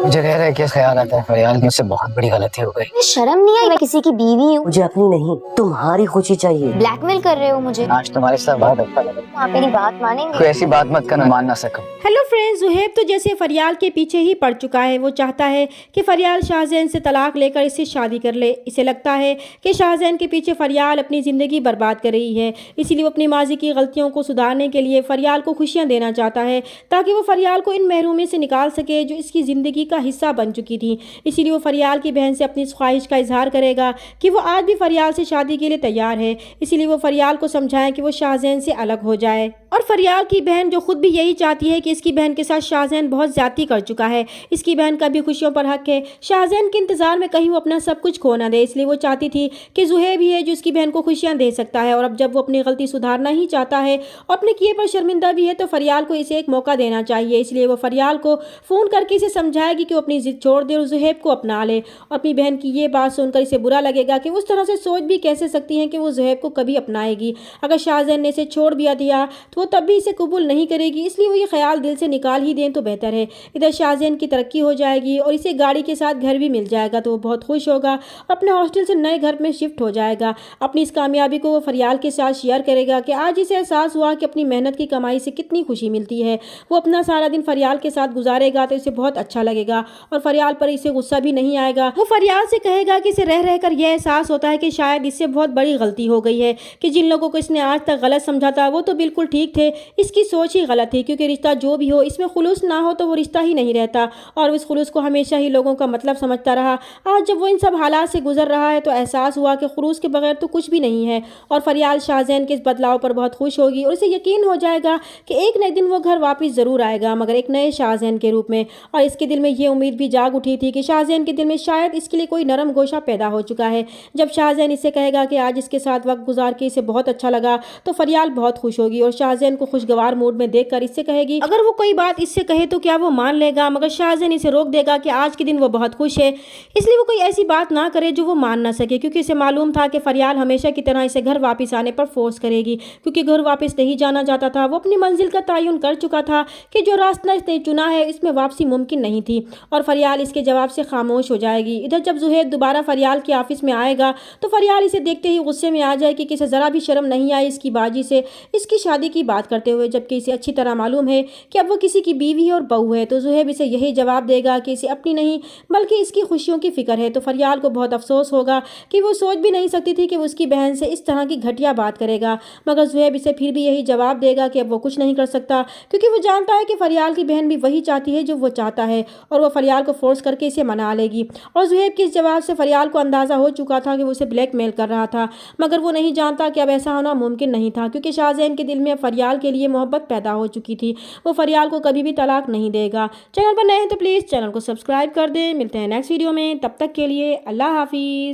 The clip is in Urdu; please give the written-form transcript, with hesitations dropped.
مجھے رہ رہ کے خیال آتا ہے فریال مجھ سے بہت بڑی غلطی ہو گئی۔ شرم نہیں آئی؟ میں کسی کی بیوی ہوں۔ مجھے اپنی نہیں تمہاری خوشی چاہیے۔ بلیک میل کر رہے ہو مجھے؟ آج تمہارے ساتھ بہت اچھا لگا۔ آپ میری بات مانیں گے؟ کوئی ایسی بات مت کرنا مان نہ سکوں۔ ہیلو فرینڈز، زہیب تو جیسے فریال کے پیچھے ہی پڑ چکا ہے۔ وہ چاہتا ہے کہ فریال شاہزین سے طلاق لے کر اس سے شادی کر لے۔ اسے لگتا ہے کہ شاہزین کے پیچھے فریال اپنی زندگی برباد کر رہی ہے، اسی لیے وہ اپنی ماضی کی غلطیوں کو سدھارنے کے لیے فریال کو خوشیاں دینا چاہتا ہے تاکہ وہ فریال کو ان محرومی سے نکال سکے جو اس کی زندگی کا حصہ بن چکی تھی۔ اسی لیے وہ فریال کی بہن سے اپنی اس خواہش کا اظہار کرے گا کہ وہ آج بھی فریال سے شادی کے لیے تیار ہے۔ اسی لیے وہ فریال کو سمجھائے کہ وہ شاہزین سے الگ ہو جائے، اور فریال کی بہن جو خود بھی یہی چاہتی ہے کہ اس کی بہن کے ساتھ شاہزین بہت زیادتی کر چکا ہے، اس کی بہن کا بھی خوشیوں پر حق ہے۔ شاہزین کے انتظار میں کہیں وہ اپنا سب کچھ کھو نہ دے، اس لیے وہ چاہتی تھی کہ زہیب ہی ہے جو اس کی بہن کو خوشیاں دے سکتا ہے، اور اب جب وہ اپنی غلطی سدھارنا ہی چاہتا ہے اور اپنے کیے پر شرمندہ بھی ہے تو فریال کو اسے ایک موقع دینا چاہیے۔ اس لیے وہ فریال کو فون کر کے اسے سمجھائے گی کہ وہ اپنی ضد چھوڑ دے اور زہیب کو اپنا لے، اور اپنی بہن کی یہ بات سن کر اسے برا لگے گا کہ اس طرح سے سوچ بھی کیسے سکتی ہیں کہ وہ زہیب کو کبھی اپنائے گی۔ اگر شاہزین نے اسے چھوڑ بھی دیا تو وہ تب بھی اسے قبول نہیں کرے گی، اس لیے وہ یہ خیال دل سے نکال ہی دیں تو بہتر ہے۔ ادھر شاہزین کی ترقی ہو جائے گی اور اسے گاڑی کے ساتھ گھر بھی مل جائے گا تو وہ بہت خوش ہوگا اور اپنے ہاسٹل سے نئے گھر میں شفٹ ہو جائے گا۔ اپنی اس کامیابی کو وہ فریال کے ساتھ شیئر کرے گا کہ آج اسے احساس ہوا کہ اپنی محنت کی کمائی سے کتنی خوشی ملتی ہے۔ وہ اپنا سارا دن فریال کے ساتھ گزارے گا تو اسے بہت اچھا لگے گا اور فریال پر اسے غصہ بھی نہیں آئے گا۔ وہ فریال سے کہے گا کہ اسے رہ رہ کر یہ احساس ہوتا ہے کہ شاید اس سے بہت بڑی غلطی ہو گئی ہے، کہ جن لوگوں کو اس نے آج تک غلط سمجھا تھا وہ تو بالکل ٹھیک تھے، اس کی سوچ ہی غلط تھی، کیونکہ رشتہ جو بھی ہو اس میں خلوص نہ ہو تو وہ رشتہ ہی نہیں رہتا، اور اس خلوص کو ہمیشہ ہی لوگوں کا مطلب سمجھتا رہا۔ آج جب وہ ان سب حالات سے گزر رہا ہے تو احساس ہوا کہ خلوص کے بغیر تو کچھ بھی نہیں ہے، اور فریال شاہزین کے اس بدلاؤ پر بہت خوش ہوگی اور اسے یقین ہو جائے گا کہ ایک نہ ایک دن وہ گھر واپس ضرور آئے گا، مگر ایک نئے شاہزین کے روپ میں۔ اور اس کے دل میں یہ امید بھی جاگ اٹھی تھی کہ شاہزین کے دل میں شاید اس کے لیے کوئی نرم گوشہ پیدا ہو چکا ہے۔ جب شاہزین اسے کہے گا کہ آج اس کے ساتھ وقت گزار کے اسے بہت اچھا لگا تو فریال بہت خوش ہوگی اور شاہزین کو خوشگوار موڈ میں دیکھ کر اس سے کہے گی اگر وہ کوئی بات اس سے کہے تو کیا وہ مان لے گا، مگر شاہزین اسے روک دے گا کہ آج کے دن وہ بہت خوش ہے، اس لیے وہ کوئی ایسی بات نہ کرے جو وہ مان نہ سکے، کیونکہ اسے معلوم تھا کہ فریال ہمیشہ کی طرح اسے گھر واپس آنے پر فورس کرے گی، کیونکہ گھر واپس نہیں جانا چاہتا تھا۔ وہ اپنی منزل کا تعین کر چکا تھا کہ جو راستہ اس نے چنا ہے اس میں واپسی ممکن نہیں تھی، اور فریال اس کے جواب سے خاموش ہو جائے گی۔ ادھر جب زہیب دوبارہ فریال کے آفس میں آئے گا تو فریال اسے دیکھتے ہی غصے میں آ جائے گی کہ اسے ذرا بھی شرم نہیں آئی اس کی باجی سے اس کی شادی کی بات کرتے ہوئے، جبکہ اسے اچھی طرح معلوم ہے کہ اب وہ کسی کی بیوی ہے اور بہو ہے۔ تو زہیب اسے یہی جواب دے گا کہ اسے اپنی نہیں بلکہ اس کی خوشیوں کی فکر ہے۔ تو فریال کو بہت افسوس ہوگا کہ وہ سوچ بھی نہیں سکتی تھی کہ وہ اس کی بہن سے اس طرح کی گھٹیا بات کرے گا، مگر زہیب اسے پھر بھی یہی جواب دے گا کہ اب وہ کچھ نہیں کر سکتا، کیونکہ وہ جانتا ہے کہ فریال کی بہن بھی وہی چاہتی ہے جو وہ چاہتا ہے، اور وہ فریال کو فورس کر کے اسے منا لے گی۔ اور زہیب کے اس جواب سے فریال کو اندازہ ہو چکا تھا کہ وہ اسے بلیک میل کر رہا تھا، مگر وہ نہیں جانتا کہ اب ایسا ہونا ممکن نہیں تھا، کیونکہ شاہزین کے دل میں فریال کے لیے محبت پیدا ہو چکی تھی۔ وہ فریال کو کبھی بھی طلاق نہیں دے گا۔ چینل پر نئے ہیں تو پلیز چینل کو سبسکرائب کر دیں۔ ملتے ہیں نیکسٹ ویڈیو میں، تب تک کے لیے اللہ حافظ۔